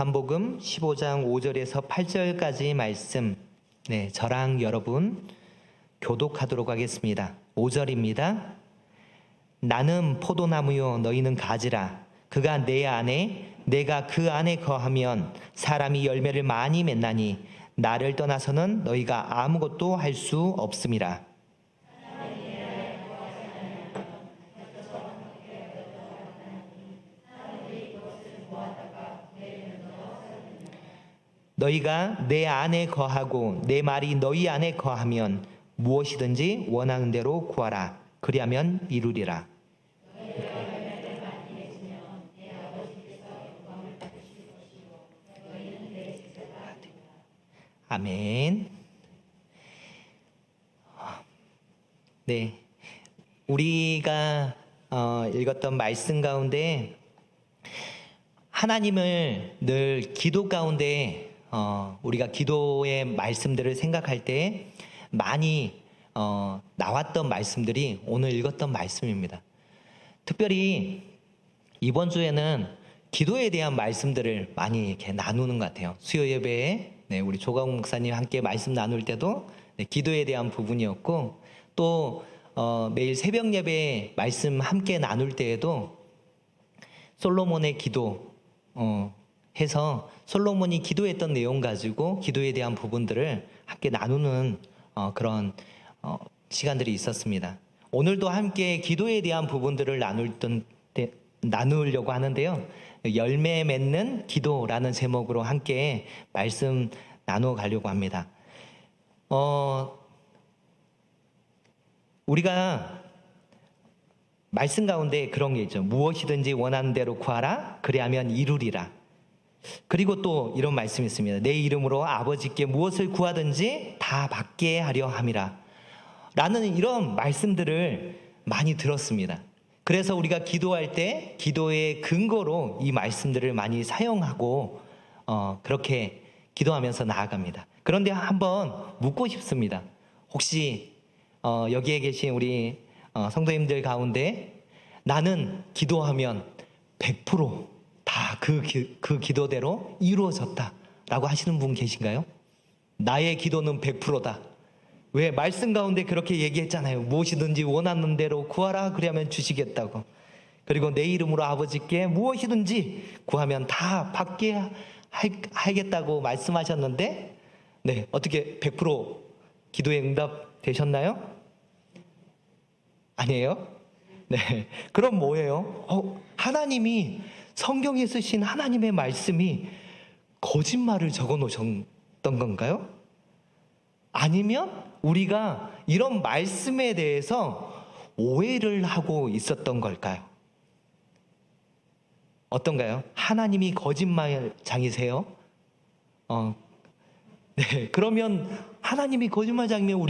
요한복음 15장 5절에서 8절까지 말씀, 저랑 여러분 교독하도록 하겠습니다. 5절입니다. 나는 포도나무요 너희는 가지라. 그가 내 안에 내가 그 안에 거하면 사람이 열매를 많이 맺나니 나를 떠나서는 너희가 아무것도 할 수 없음이라. 너희가 내 안에 거하고 내 말이 너희 안에 거하면 무엇이든지 원하는 대로 구하라. 그리하면 이루리라. 아멘. 네, 우리가 읽었던 말씀 가운데 하나님을 늘 기도 가운데 우리가 기도의 말씀들을 생각할 때 많이 나왔던 말씀들이 오늘 읽었던 말씀입니다. 특별히 이번 주에는 기도에 대한 말씀들을 많이 이렇게 나누는 것 같아요. 수요 예배에 우리 조광욱 목사님 함께 말씀 나눌 때도 기도에 대한 부분이었고, 또 매일 새벽 예배 말씀 함께 나눌 때에도 솔로몬의 기도 해서 솔로몬이 기도했던 내용 가지고 기도에 대한 부분들을 함께 나누는 그런 시간들이 있었습니다. 오늘도 함께 기도에 대한 부분들을 나누려고 하는데요. 열매 맺는 기도라는 제목으로 함께 말씀 나누어 가려고 합니다. 우리가 말씀 가운데 그런 게 있죠. 무엇이든지 원하는 대로 구하라. 그리하면 이루리라. 그리고 또 이런 말씀이 있습니다. 내 이름으로 아버지께 무엇을 구하든지 다 받게 하려 함이라. 라는 이런 말씀들을 많이 들었습니다. 그래서 우리가 기도할 때 기도의 근거로 이 말씀들을 많이 사용하고 그렇게 기도하면서 나아갑니다. 그런데 한번 묻고 싶습니다. 혹시 여기에 계신 우리 성도님들 가운데 나는 기도하면 100% 다 그 기도대로 이루어졌다라고 하시는 분 계신가요? 나의 기도는 100%다. 왜? 말씀 가운데 그렇게 얘기했잖아요. 무엇이든지 원하는 대로 구하라. 그러면 주시겠다고. 그리고 내 이름으로 아버지께 무엇이든지 구하면 다 받게 하겠다고 말씀하셨는데, 어떻게 100% 기도에 응답 되셨나요? 아니에요? 그럼 뭐예요? 하나님이 성경에 쓰신 하나님의 말씀이 거짓말을 적어 놓으셨던 건가요? 아니면 우리가 이런 말씀에 대해서 오해를 하고 있었던 걸까요? 어떤가요? 하나님이 거짓말장이세요? 그러면 하나님이 거짓말장이면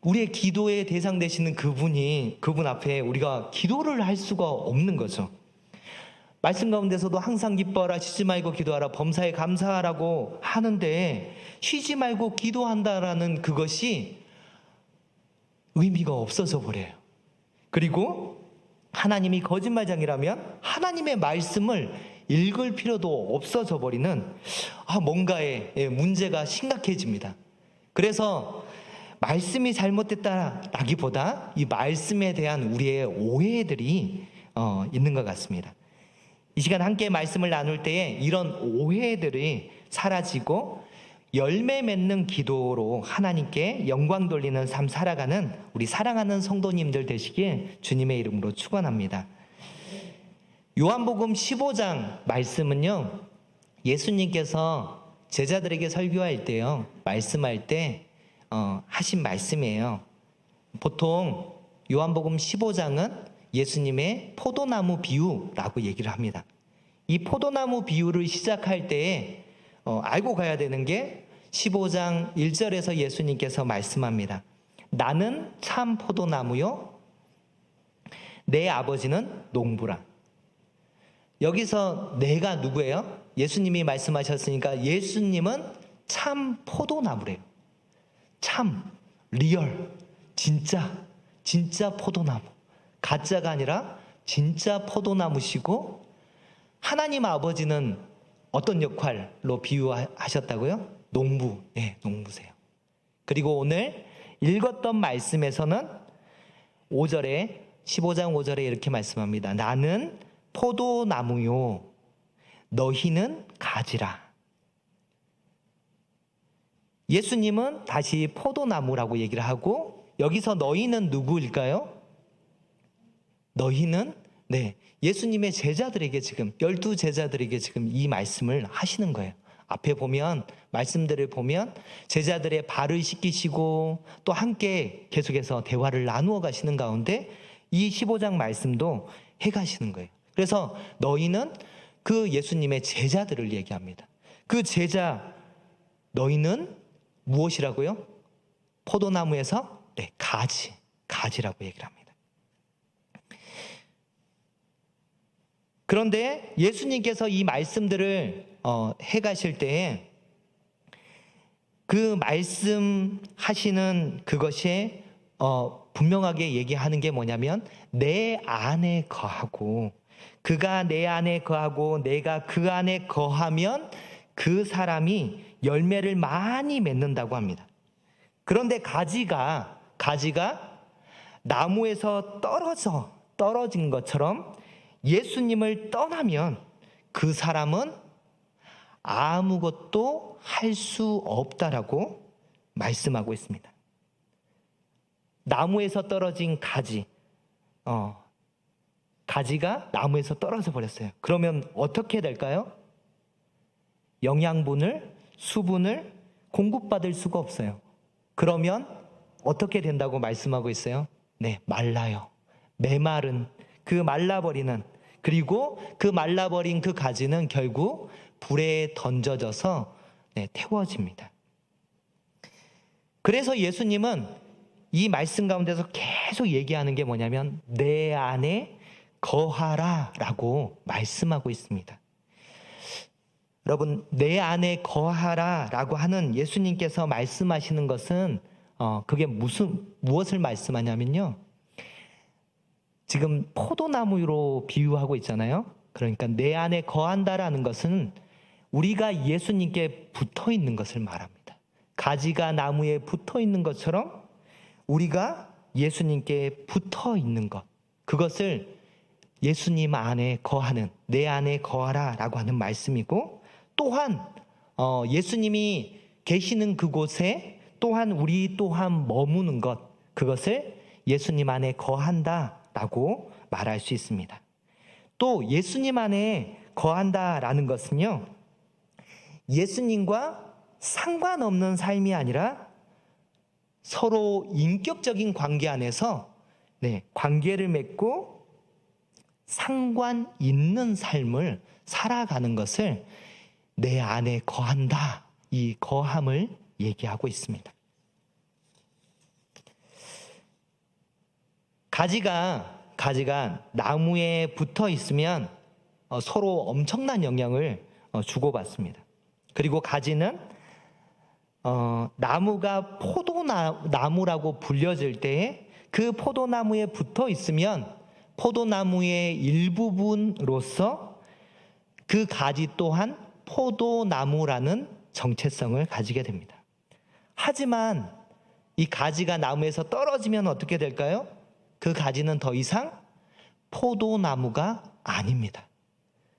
우리의 기도의 대상 되시는 그분 앞에 우리가 기도를 할 수가 없는 거죠. 말씀 가운데서도 항상 기뻐하라, 쉬지 말고 기도하라, 범사에 감사하라고 하는데 쉬지 말고 기도한다라는 그것이 의미가 없어져 버려요. 그리고 하나님이 거짓말장이라면 하나님의 말씀을 읽을 필요도 없어져 버리는 뭔가의 문제가 심각해집니다. 그래서 말씀이 잘못됐다라기보다 이 말씀에 대한 우리의 오해들이 있는 것 같습니다. 이 시간 함께 말씀을 나눌 때에 이런 오해들이 사라지고 열매 맺는 기도로 하나님께 영광 돌리는 삶 살아가는 우리 사랑하는 성도님들 되시길 주님의 이름으로 축원합니다. 요한복음 15장 말씀은요, 예수님께서 제자들에게 설교할 때요, 말씀할 때 하신 말씀이에요. 보통 요한복음 15장은 예수님의 포도나무 비유라고 얘기를 합니다. 이 포도나무 비유를 시작할 때에 알고 가야 되는 게 15장 1절에서 예수님께서 말씀합니다. 나는 참 포도나무요 내 아버지는 농부라. 여기서 내가 누구예요? 예수님이 말씀하셨으니까 예수님은 참 포도나무래요. 참, 리얼, 진짜 포도나무. 가짜가 아니라 진짜 포도나무시고, 하나님 아버지는 어떤 역할로 비유하셨다고요? 농부, 네, 농부세요. 그리고 오늘 읽었던 말씀에서는 5절에 15장 5절에 이렇게 말씀합니다. 나는 포도나무요 너희는 가지라. 예수님은 다시 포도나무라고 얘기를 하고 여기서 너희는 누구일까요? 너희는 예수님의 제자들에게 지금 12제자들에게 지금 이 말씀을 하시는 거예요. 앞에 보면 말씀들을 보면 제자들의 발을 씻기시고 또 함께 계속해서 대화를 나누어 가시는 가운데 이 15장 말씀도 해 가시는 거예요. 그래서 너희는 그 예수님의 제자들을 얘기합니다. 그 제자 너희는 무엇이라고요? 포도나무에서 가지라고 얘기를 합니다. 그런데 예수님께서 이 말씀들을 해 가실 때에 그 말씀하시는 그것이 분명하게 얘기하는 게 뭐냐면 내 안에 거하고 그가 내 안에 거하고 내가 그 안에 거하면 그 사람이 열매를 많이 맺는다고 합니다. 그런데 가지가 나무에서 떨어진 것처럼 예수님을 떠나면 그 사람은 아무것도 할 수 없다라고 말씀하고 있습니다. 나무에서 떨어진 가지가 나무에서 떨어져 버렸어요. 그러면 어떻게 될까요? 영양분을, 수분을 공급받을 수가 없어요. 그러면 어떻게 된다고 말씀하고 있어요? 말라요. 메마른 그 말라버리는, 그리고 그 말라버린 그 가지는 결국 불에 던져져서 태워집니다. 그래서 예수님은 이 말씀 가운데서 계속 얘기하는 게 뭐냐면 내 안에 거하라 라고 말씀하고 있습니다. 여러분, 내 안에 거하라 라고 하는 예수님께서 말씀하시는 것은 그게 무엇을 말씀하냐면요, 지금 포도나무로 비유하고 있잖아요. 그러니까 내 안에 거한다라는 것은 우리가 예수님께 붙어 있는 것을 말합니다. 가지가 나무에 붙어 있는 것처럼 우리가 예수님께 붙어 있는 것, 그것을 예수님 안에 거하는, 내 안에 거하라 라고 하는 말씀이고, 또한 예수님이 계시는 그곳에 또한 우리 또한 머무는 것, 그것을 예수님 안에 거한다 라고 말할 수 있습니다. 또 예수님 안에 거한다라는 것은요, 예수님과 상관없는 삶이 아니라 서로 인격적인 관계 안에서 관계를 맺고 상관 있는 삶을 살아가는 것을 내 안에 거한다, 이 거함을 얘기하고 있습니다. 가지가 나무에 붙어 있으면 서로 엄청난 영향을 주고받습니다. 그리고 가지는 나무가 포도나무라고 불려질 때에 그 포도나무에 붙어 있으면 포도나무의 일부분으로서 그 가지 또한 포도나무라는 정체성을 가지게 됩니다. 하지만 이 가지가 나무에서 떨어지면 어떻게 될까요? 그 가지는 더 이상 포도나무가 아닙니다.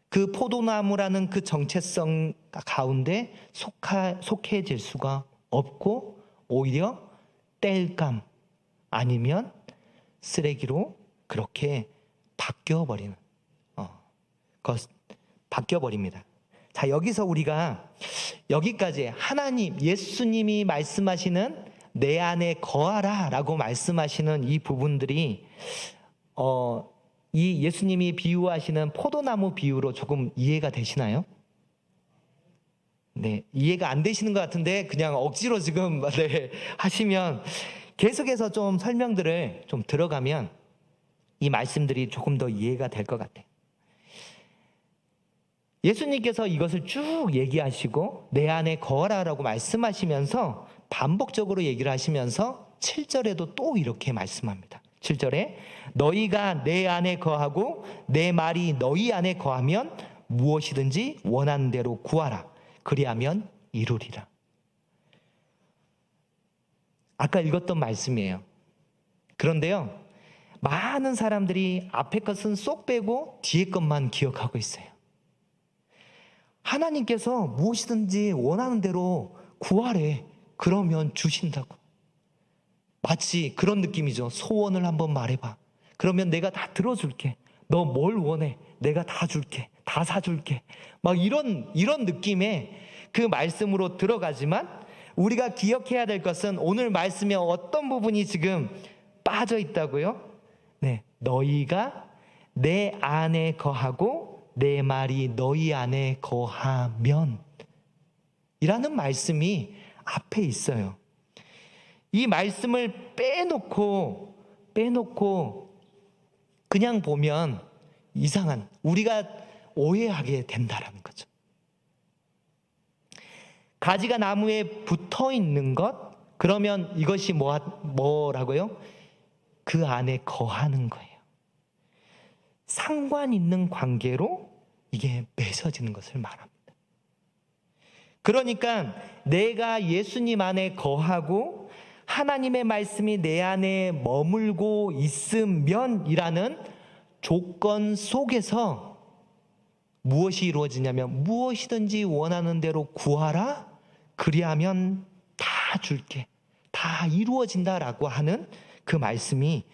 그 포도나무라는 그 정체성 가운데 속해질 수가 없고 오히려 땔감 아니면 쓰레기로 그렇게 바뀌어버립니다. 자, 여기서 우리가 여기까지 하나님, 예수님이 말씀하시는 내 안에 거하라 라고 말씀하시는 이 부분들이 이 예수님이 비유하시는 포도나무 비유로 조금 이해가 되시나요? 이해가 안 되시는 것 같은데 그냥 억지로 지금 하시면, 계속해서 좀 설명들을 좀 들어가면 이 말씀들이 조금 더 이해가 될 것 같아요. 예수님께서 이것을 쭉 얘기하시고 내 안에 거하라라고 말씀하시면서 반복적으로 얘기를 하시면서 7절에도 또 이렇게 말씀합니다. 7절에 너희가 내 안에 거하고 내 말이 너희 안에 거하면 무엇이든지 원하는 대로 구하라. 그리하면 이루리라. 아까 읽었던 말씀이에요. 그런데요, 많은 사람들이 앞에 것은 쏙 빼고 뒤에 것만 기억하고 있어요. 하나님께서 무엇이든지 원하는 대로 구하래. 그러면 주신다고. 마치 그런 느낌이죠. 소원을 한번 말해봐. 그러면 내가 다 들어줄게. 너 뭘 원해? 내가 다 줄게. 다 사줄게. 막 이런 느낌의 그 말씀으로 들어가지만 우리가 기억해야 될 것은 오늘 말씀에 어떤 부분이 지금 빠져 있다고요? 네, 너희가 내 안에 거하고 내 말이 너희 안에 거하면 이라는 말씀이 앞에 있어요. 이 말씀을 빼놓고 그냥 보면 이상한, 우리가 오해하게 된다라는 거죠. 가지가 나무에 붙어 있는 것, 그러면 이것이 뭐라고요? 그 안에 거하는 거예요. 상관 있는 관계로 이게 맺어지는 것을 말합니다. 그러니까 내가 예수님 안에 거하고 하나님의 말씀이 내 안에 머물고 있으면이라는 조건 속에서 무엇이 이루어지냐면 무엇이든지 원하는 대로 구하라. 그리하면 다 줄게. 다 이루어진다라고 하는 그 말씀이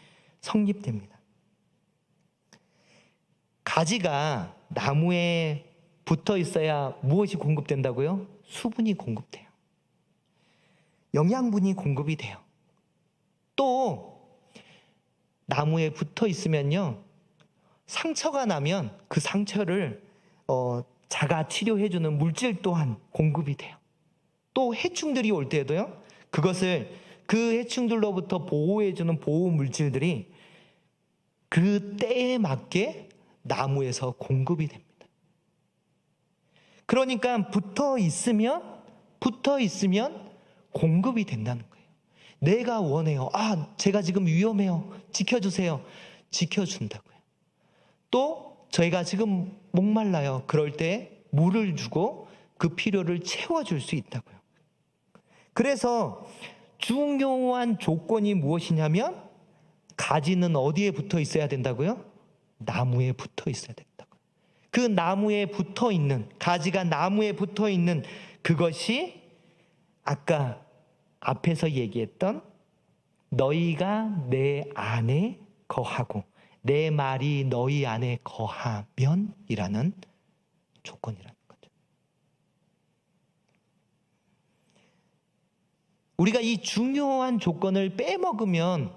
성립됩니다. 가지가 나무에 붙어 있어야 무엇이 공급된다고요? 수분이 공급돼요. 영양분이 공급이 돼요. 또 나무에 붙어 있으면요, 상처가 나면 그 상처를 자가 치료해주는 물질 또한 공급이 돼요. 또 해충들이 올 때도요, 그것을 그 해충들로부터 보호해주는 보호 물질들이 그 때에 맞게 나무에서 공급이 됩니다. 그러니까 붙어 있으면 공급이 된다는 거예요. 내가 원해요. 제가 지금 위험해요. 지켜주세요. 지켜준다고요. 또 저희가 지금 목말라요. 그럴 때 물을 주고 그 필요를 채워줄 수 있다고요. 그래서 중요한 조건이 무엇이냐면 가지는 어디에 붙어 있어야 된다고요? 나무에 붙어 있어야 된다고요. 그 나무에 붙어 있는, 가지가 나무에 붙어 있는 그것이 아까 앞에서 얘기했던 너희가 내 안에 거하고 내 말이 너희 안에 거하면이라는 조건이라는 거죠. 우리가 이 중요한 조건을 빼먹으면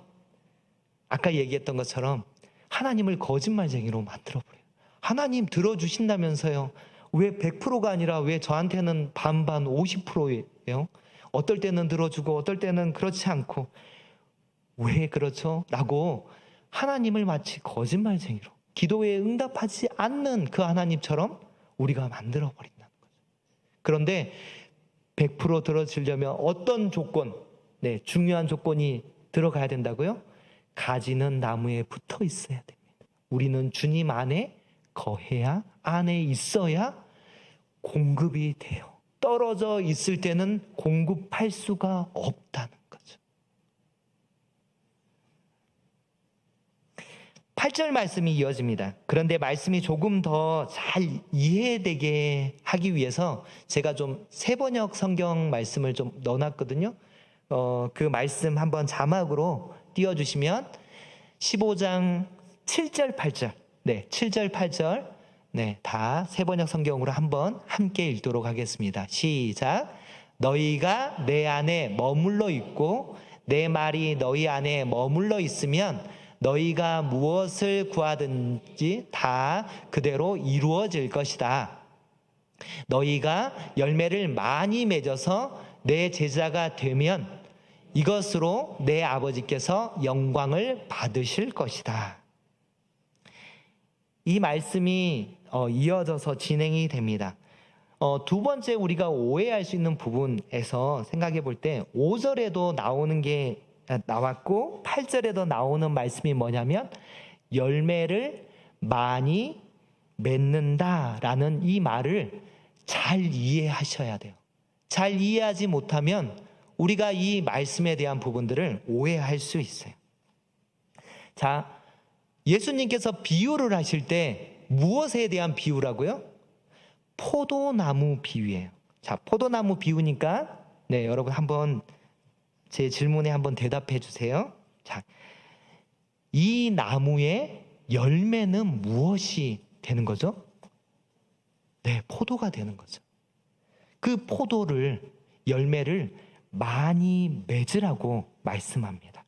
아까 얘기했던 것처럼 하나님을 거짓말쟁이로 만들어버려요. 하나님 들어주신다면서요. 왜 100%가 아니라 왜 저한테는 반반 50%예요? 어떨 때는 들어주고 어떨 때는 그렇지 않고 왜 그렇죠? 라고 하나님을 마치 거짓말쟁이로, 기도에 응답하지 않는 그 하나님처럼 우리가 만들어버린다는 거죠. 그런데 100% 들어주려면 어떤 조건, 중요한 조건이 들어가야 된다고요? 가지는 나무에 붙어 있어야 됩니다. 우리는 주님 안에 거해야, 안에 있어야 공급이 돼요. 떨어져 있을 때는 공급할 수가 없다는 거죠. 8절 말씀이 이어집니다. 그런데 말씀이 조금 더 잘 이해되게 하기 위해서 제가 좀 새번역 성경 말씀을 좀 넣어놨거든요. 그 말씀 한번 자막으로 띄워주시면 15장 7절 8절 7절 8절 다 새번역 성경으로 한번 함께 읽도록 하겠습니다. 시작. 너희가 내 안에 머물러 있고 내 말이 너희 안에 머물러 있으면 너희가 무엇을 구하든지 다 그대로 이루어질 것이다. 너희가 열매를 많이 맺어서 내 제자가 되면 이것으로 내 아버지께서 영광을 받으실 것이다. 이 말씀이 이어져서 진행이 됩니다. 두 번째 우리가 오해할 수 있는 부분에서 생각해 볼 때 5절에도 나오는 게 나왔고 8절에도 나오는 말씀이 뭐냐면 열매를 많이 맺는다라는 이 말을 잘 이해하셔야 돼요. 잘 이해하지 못하면 우리가 이 말씀에 대한 부분들을 오해할 수 있어요. 자, 예수님께서 비유를 하실 때 무엇에 대한 비유라고요? 포도나무 비유예요. 자, 포도나무 비유니까 여러분 한번 제 질문에 한번 대답해 주세요. 자, 이 나무의 열매는 무엇이 되는 거죠? 네, 포도가 되는 거죠. 그 열매를 많이 맺으라고 말씀합니다.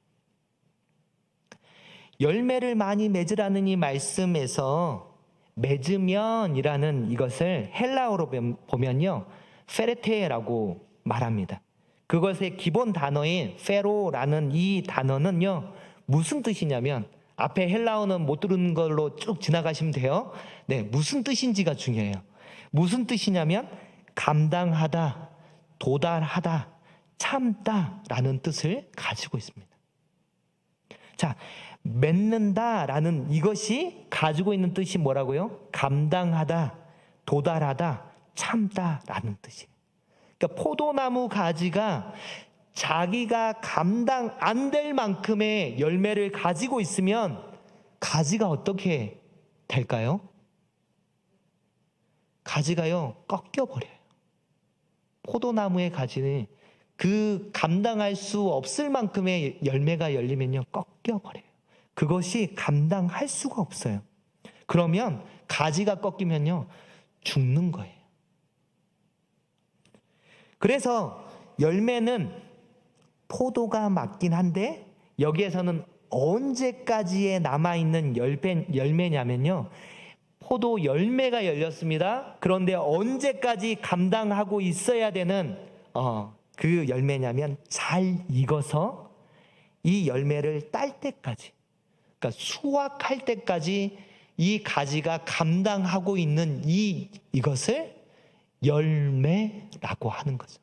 열매를 많이 맺으라는 이 말씀에서 맺으면이라는 이것을 헬라어로 보면요, 페레테라고 말합니다. 그것의 기본 단어인 페로라는 이 단어는요, 무슨 뜻이냐면, 앞에 헬라어는 못 들은 걸로 쭉 지나가시면 돼요. 네, 무슨 뜻인지가 중요해요. 무슨 뜻이냐면 감당하다, 도달하다, 참다라는 뜻을 가지고 있습니다. 자, 맺는다라는 이것이 가지고 있는 뜻이 뭐라고요? 감당하다, 도달하다, 참다라는 뜻이에요. 그러니까 포도나무 가지가 자기가 감당 안 될 만큼의 열매를 가지고 있으면 가지가 어떻게 될까요? 가지가요, 꺾여버려요. 포도나무의 가지는 그 감당할 수 없을 만큼의 열매가 열리면요, 꺾여버려요. 그것이 감당할 수가 없어요. 그러면 가지가 꺾이면요, 죽는 거예요. 그래서 열매는 포도가 맞긴 한데 여기에서는 언제까지에 남아있는 열매냐면요, 포도 열매가 열렸습니다. 그런데 언제까지 감당하고 있어야 되는 그 열매냐면 잘 익어서 이 열매를 딸 때까지, 그러니까 수확할 때까지 이 가지가 감당하고 있는 이것을 열매라고 하는 거죠.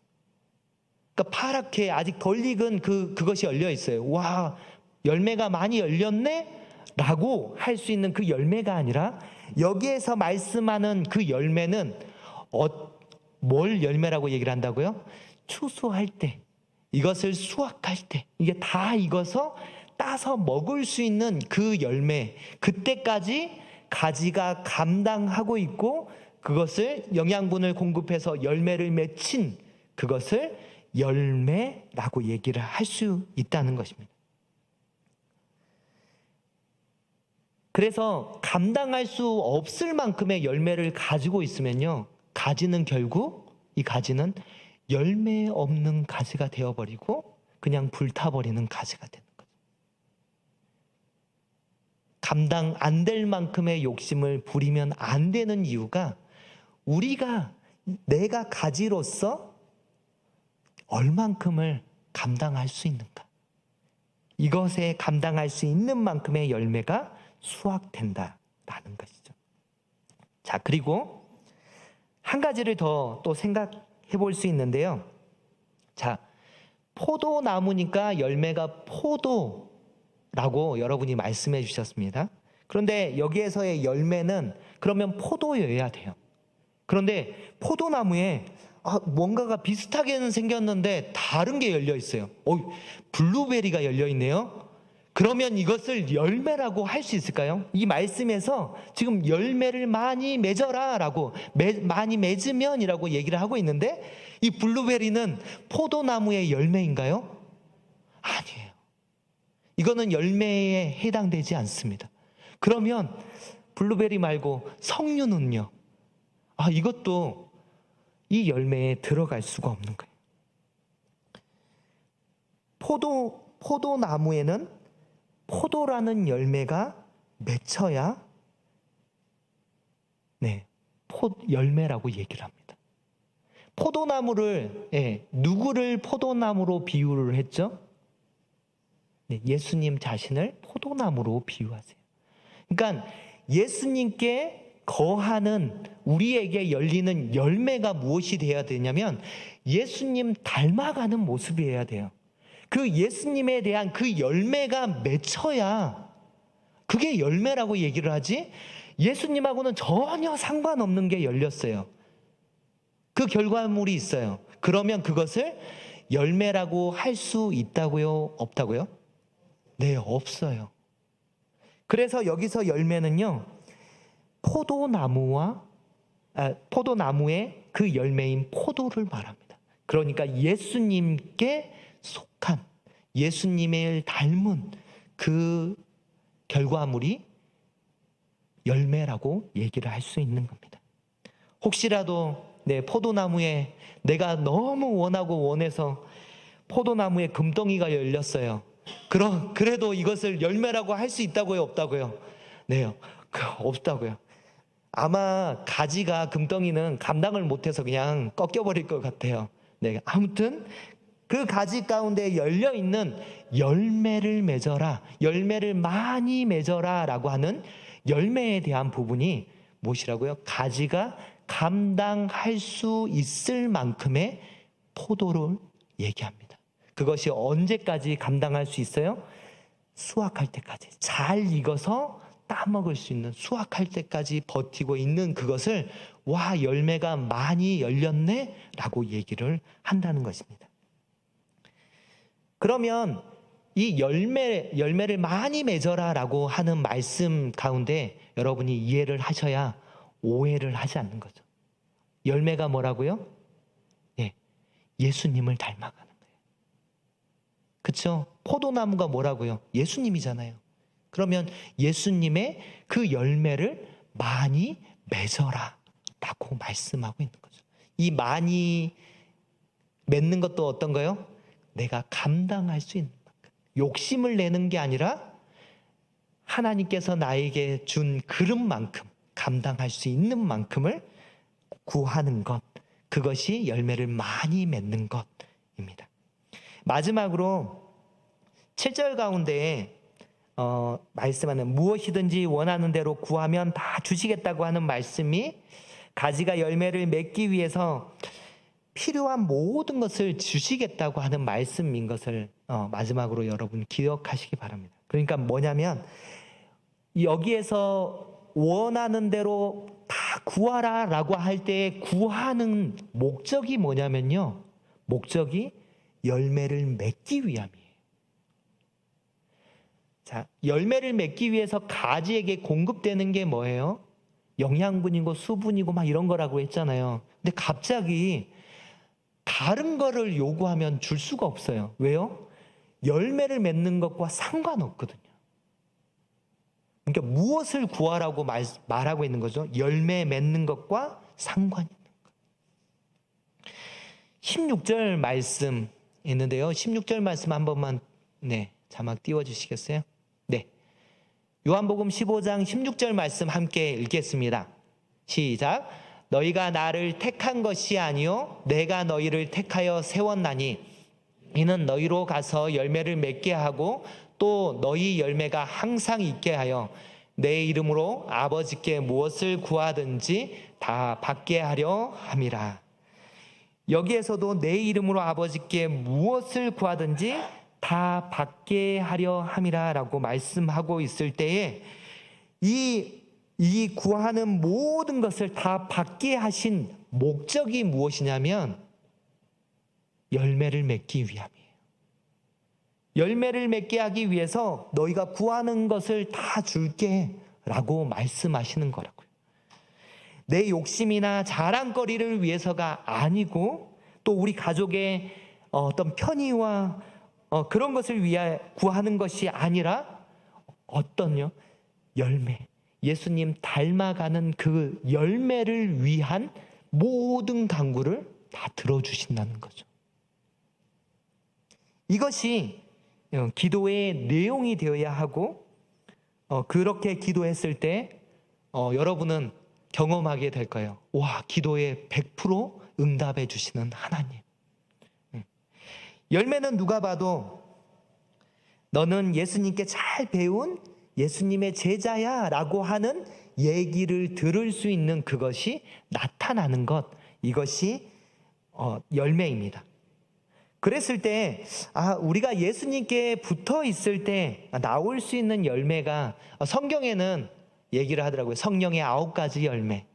그러니까 파랗게 아직 덜 익은 그것이 열려 있어요. 와, 열매가 많이 열렸네? 라고 할 수 있는 그 열매가 아니라 여기에서 말씀하는 그 열매는 뭘 열매라고 얘기를 한다고요? 추수할 때, 이것을 수확할 때, 이게 다 익어서 따서 먹을 수 있는 그 열매, 그때까지 가지가 감당하고 있고 그것을 영양분을 공급해서 열매를 맺힌 그것을 열매라고 얘기를 할 수 있다는 것입니다. 그래서 감당할 수 없을 만큼의 열매를 가지고 있으면요, 가지는 결국 이 가지는 열매 없는 가지가 되어버리고 그냥 불타버리는 가지가 되는 거죠. 감당 안 될 만큼의 욕심을 부리면 안 되는 이유가 내가 가지로서 얼만큼을 감당할 수 있는가, 이것에 감당할 수 있는 만큼의 열매가 수확된다라는 것이죠. 자, 그리고 한 가지를 더 또 생각해 볼 수 있는데요. 자, 포도나무니까 열매가 포도라고 여러분이 말씀해 주셨습니다. 그런데 여기에서의 열매는 그러면 포도여야 돼요. 그런데 포도나무에 뭔가가 비슷하게는 생겼는데 다른 게 열려 있어요. 블루베리가 열려 있네요. 그러면 이것을 열매라고 할 수 있을까요? 이 말씀에서 지금 열매를 많이 맺어라 라고, 많이 맺으면이라고 얘기를 하고 있는데 이 블루베리는 포도나무의 열매인가요? 아니에요. 이거는 열매에 해당되지 않습니다. 그러면 블루베리 말고 석류는요? 이것도 이 열매에 들어갈 수가 없는 거예요. 포도나무에는 포도라는 열매가 맺혀야 열매라고 얘기를 합니다. 포도나무를, 누구를 포도나무로 비유를 했죠? 예수님 자신을 포도나무로 비유하세요. 그러니까 예수님께 거하는 우리에게 열리는 열매가 무엇이 되어야 되냐면 예수님 닮아가는 모습이어야 돼요. 그 예수님에 대한 그 열매가 맺혀야 그게 열매라고 얘기를 하지, 예수님하고는 전혀 상관없는 게 열렸어요. 그 결과물이 있어요. 그러면 그것을 열매라고 할 수 있다고요? 없다고요? 네, 없어요. 그래서 여기서 열매는요, 포도나무의 그 열매인 포도를 말합니다. 그러니까 예수님께 속한, 예수님을 닮은 그 결과물이 열매라고 얘기를 할 수 있는 겁니다. 혹시라도 포도나무에 내가 너무 원하고 원해서 포도나무에 금덩이가 열렸어요. 그래도 이것을 열매라고 할 수 있다고요? 없다고요? 네, 없다고요. 아마 가지가 금덩이는 감당을 못해서 그냥 꺾여버릴 것 같아요. 네, 아무튼 그 가지 가운데 열려있는 열매를 맺어라, 열매를 많이 맺어라 라고 하는 열매에 대한 부분이 무엇이라고요? 가지가 감당할 수 있을 만큼의 포도를 얘기합니다. 그것이 언제까지 감당할 수 있어요? 수확할 때까지. 잘 익어서 따먹을 수 있는, 수확할 때까지 버티고 있는 그것을 와, 열매가 많이 열렸네 라고 얘기를 한다는 것입니다. 그러면 이 열매를 많이 맺어라 라고 하는 말씀 가운데 여러분이 이해를 하셔야 오해를 하지 않는 거죠. 열매가 뭐라고요? 네, 예수님을 닮아가는 거예요. 그렇죠? 포도나무가 뭐라고요? 예수님이잖아요. 그러면 예수님의 그 열매를 많이 맺어라 라고 말씀하고 있는 거죠. 이 많이 맺는 것도 어떤 거요? 내가 감당할 수 있는 만큼. 욕심을 내는 게 아니라 하나님께서 나에게 준 그릇만큼, 감당할 수 있는 만큼을 구하는 것, 그것이 열매를 많이 맺는 것입니다. 마지막으로 7절 가운데 말씀하는 무엇이든지 원하는 대로 구하면 다 주시겠다고 하는 말씀이 가지가 열매를 맺기 위해서 필요한 모든 것을 주시겠다고 하는 말씀인 것을 마지막으로 여러분 기억하시기 바랍니다. 그러니까 뭐냐면 여기에서 원하는 대로 다 구하라 라고 할 때 구하는 목적이 뭐냐면요, 목적이 열매를 맺기 위함이에요. 자, 열매를 맺기 위해서 가지에게 공급되는 게 뭐예요? 영양분이고 수분이고 막 이런 거라고 했잖아요. 근데 갑자기 다른 거를 요구하면 줄 수가 없어요. 왜요? 열매를 맺는 것과 상관없거든요. 그러니까 무엇을 구하라고 말하고 있는 거죠? 열매 맺는 것과 상관이 있는 것. 16절 말씀 있는데요. 16절 말씀 한 번만 자막 띄워주시겠어요? 네. 요한복음 15장 16절 말씀 함께 읽겠습니다. 시작. 너희가 나를 택한 것이 아니요 내가 너희를 택하여 세웠나니 이는 너희로 가서 열매를 맺게 하고 또 너희 열매가 항상 있게 하여 내 이름으로 아버지께 무엇을 구하든지 다 받게 하려 함이라. 여기에서도 내 이름으로 아버지께 무엇을 구하든지 다 받게 하려 함이라 라고 말씀하고 있을 때에 이 구하는 모든 것을 다 받게 하신 목적이 무엇이냐면 열매를 맺기 위함이에요. 열매를 맺게 하기 위해서 너희가 구하는 것을 다 줄게 라고 말씀하시는 거라고요. 내 욕심이나 자랑거리를 위해서가 아니고 또 우리 가족의 어떤 편의와 그런 것을 위해 구하는 것이 아니라 어떤요? 열매. 예수님 닮아가는 그 열매를 위한 모든 간구를 다 들어주신다는 거죠. 이것이 기도의 내용이 되어야 하고 그렇게 기도했을 때 여러분은 경험하게 될 거예요. 와, 기도에 100% 응답해 주시는 하나님. 열매는 누가 봐도 너는 예수님께 잘 배운 예수님의 제자야 라고 하는 얘기를 들을 수 있는 그것이 나타나는 것, 이것이 열매입니다. 그랬을 때 우리가 예수님께 붙어 있을 때 나올 수 있는 열매가 성경에는 얘기를 하더라고요. 성령의 9가지 열매.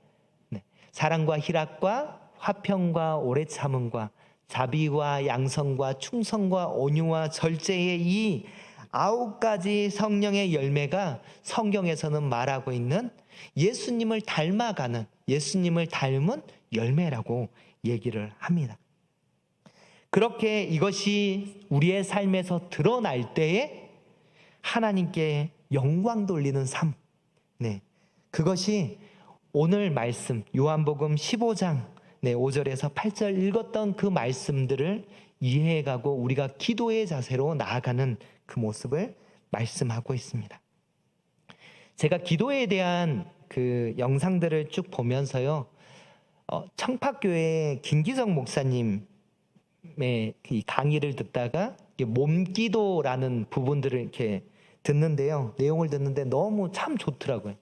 네. 사랑과 희락과 화평과 오래 참음과 자비와 양성과 충성과 온유와 절제의 이 9가지 성령의 열매가 성경에서는 말하고 있는 예수님을 닮아가는, 예수님을 닮은 열매라고 얘기를 합니다. 그렇게 이것이 우리의 삶에서 드러날 때에 하나님께 영광 돌리는 삶, 네, 그것이 오늘 말씀 요한복음 15장 5절에서 8절 읽었던 그 말씀들을 이해해가고 우리가 기도의 자세로 나아가는 그 모습을 말씀하고 있습니다. 제가 기도에 대한 그 영상들을 쭉 보면서요, 청파교회 김기성 목사님의 이 강의를 듣다가 몸기도라는 부분들을 이렇게 듣는데요, 내용을 듣는데 너무 참 좋더라고요.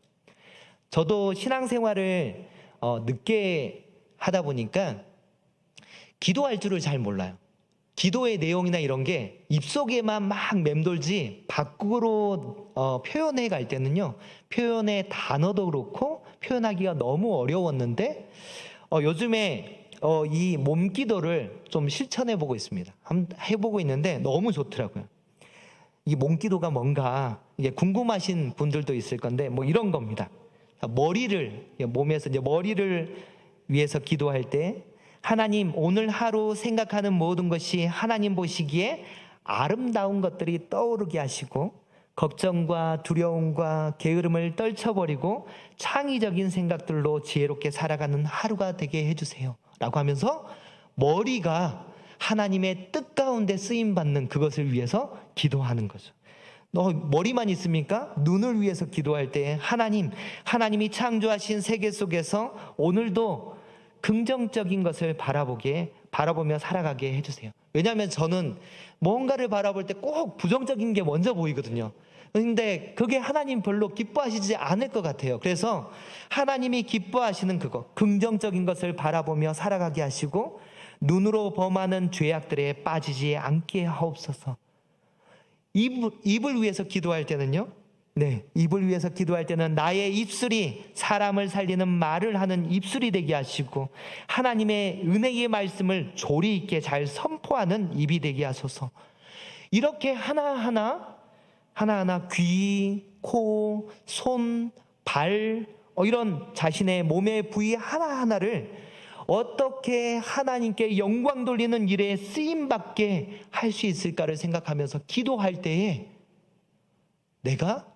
저도 신앙생활을 늦게 하다 보니까 기도할 줄을 잘 몰라요. 기도의 내용이나 이런 게 입속에만 막 맴돌지 밖으로 표현해 갈 때는요, 표현의 단어도 그렇고 표현하기가 너무 어려웠는데 요즘에 이 몸기도를 좀 실천해 보고 있습니다. 한번 해보고 있는데 너무 좋더라고요. 이 몸기도가 뭔가 이게 궁금하신 분들도 있을 건데 뭐 이런 겁니다. 머리를, 몸에서 이제 머리를 위해서 기도할 때, 하나님, 오늘 하루 생각하는 모든 것이 하나님 보시기에 아름다운 것들이 떠오르게 하시고 걱정과 두려움과 게으름을 떨쳐버리고 창의적인 생각들로 지혜롭게 살아가는 하루가 되게 해주세요 라고 하면서 머리가 하나님의 뜻 가운데 쓰임받는 그것을 위해서 기도하는 거죠. 너 머리만 있습니까? 눈을 위해서 기도할 때 하나님이 창조하신 세계 속에서 오늘도 긍정적인 것을 바라보며 살아가게 해주세요. 왜냐하면 저는 뭔가를 바라볼 때 꼭 부정적인 게 먼저 보이거든요. 근데 그게 하나님 별로 기뻐하시지 않을 것 같아요. 그래서 하나님이 기뻐하시는 그거, 긍정적인 것을 바라보며 살아가게 하시고 눈으로 범하는 죄악들에 빠지지 않게 하옵소서. 입을 위해서 기도할 때는요, 입을 위해서 기도할 때는 나의 입술이 사람을 살리는 말을 하는 입술이 되게 하시고 하나님의 은혜의 말씀을 조리 있게 잘 선포하는 입이 되게 하소서. 이렇게 하나하나 귀, 코, 손, 발, 이런 자신의 몸의 부위 하나하나를 어떻게 하나님께 영광 돌리는 일에 쓰임받게 할 수 있을까를 생각하면서 기도할 때에 내가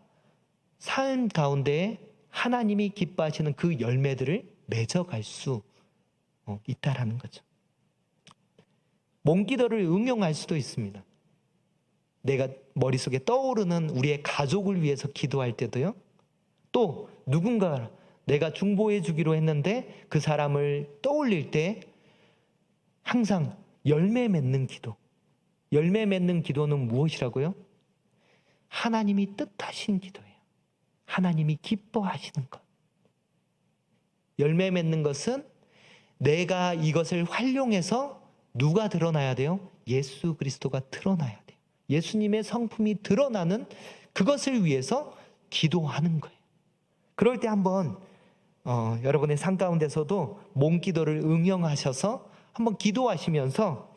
삶 가운데 하나님이 기뻐하시는 그 열매들을 맺어갈 수 있다라는 거죠. 몸기도를 응용할 수도 있습니다. 내가 머릿속에 떠오르는 우리의 가족을 위해서 기도할 때도요, 또 누군가 내가 중보해 주기로 했는데 그 사람을 떠올릴 때 항상 열매 맺는 기도. 열매 맺는 기도는 무엇이라고요? 하나님이 뜻하신 기도예요. 하나님이 기뻐하시는 것. 열매 맺는 것은 내가 이것을 활용해서 누가 드러나야 돼요? 예수 그리스도가 드러나야 돼요. 예수님의 성품이 드러나는 그것을 위해서 기도하는 거예요. 그럴 때 한번 여러분의 삶 가운데서도 몸기도를 응용하셔서 한번 기도하시면서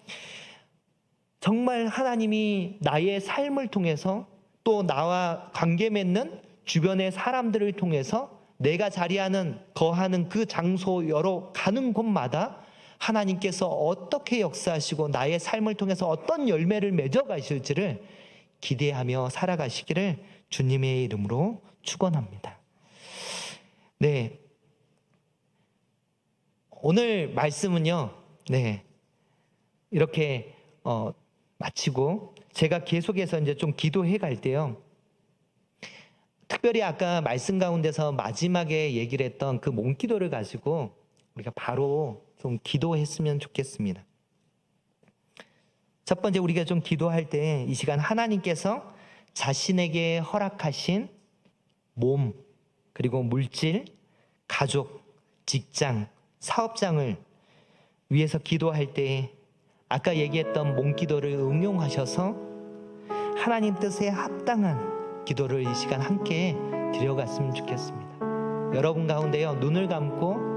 정말 하나님이 나의 삶을 통해서 또 나와 관계 맺는 주변의 사람들을 통해서 내가 자리하는 거하는 그 장소 여러 가는 곳마다 하나님께서 어떻게 역사하시고 나의 삶을 통해서 어떤 열매를 맺어가실지를 기대하며 살아가시기를 주님의 이름으로 축원합니다. 네, 오늘 말씀은요, 이렇게 마치고 제가 계속해서 이제 좀 기도해 갈 때요, 특별히 아까 말씀 가운데서 마지막에 얘기를 했던 그 몸기도를 가지고 우리가 바로 좀 기도했으면 좋겠습니다. 첫 번째, 우리가 좀 기도할 때 이 시간 하나님께서 자신에게 허락하신 몸, 그리고 물질, 가족, 직장, 사업장을 위해서 기도할 때 아까 얘기했던 몸기도를 응용하셔서 하나님 뜻에 합당한 기도를 이 시간 함께 드려갔으면 좋겠습니다. 여러분 가운데요, 눈을 감고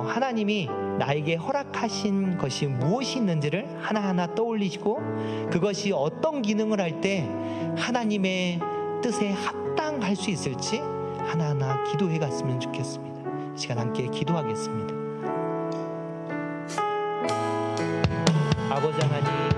하나님이 나에게 허락하신 것이 무엇이 있는지를 하나하나 떠올리시고 그것이 어떤 기능을 할 때 하나님의 뜻에 합당할 수 있을지 하나하나 기도해 갔으면 좋겠습니다. 이 시간 함께 기도하겠습니다. 아버지 하나님,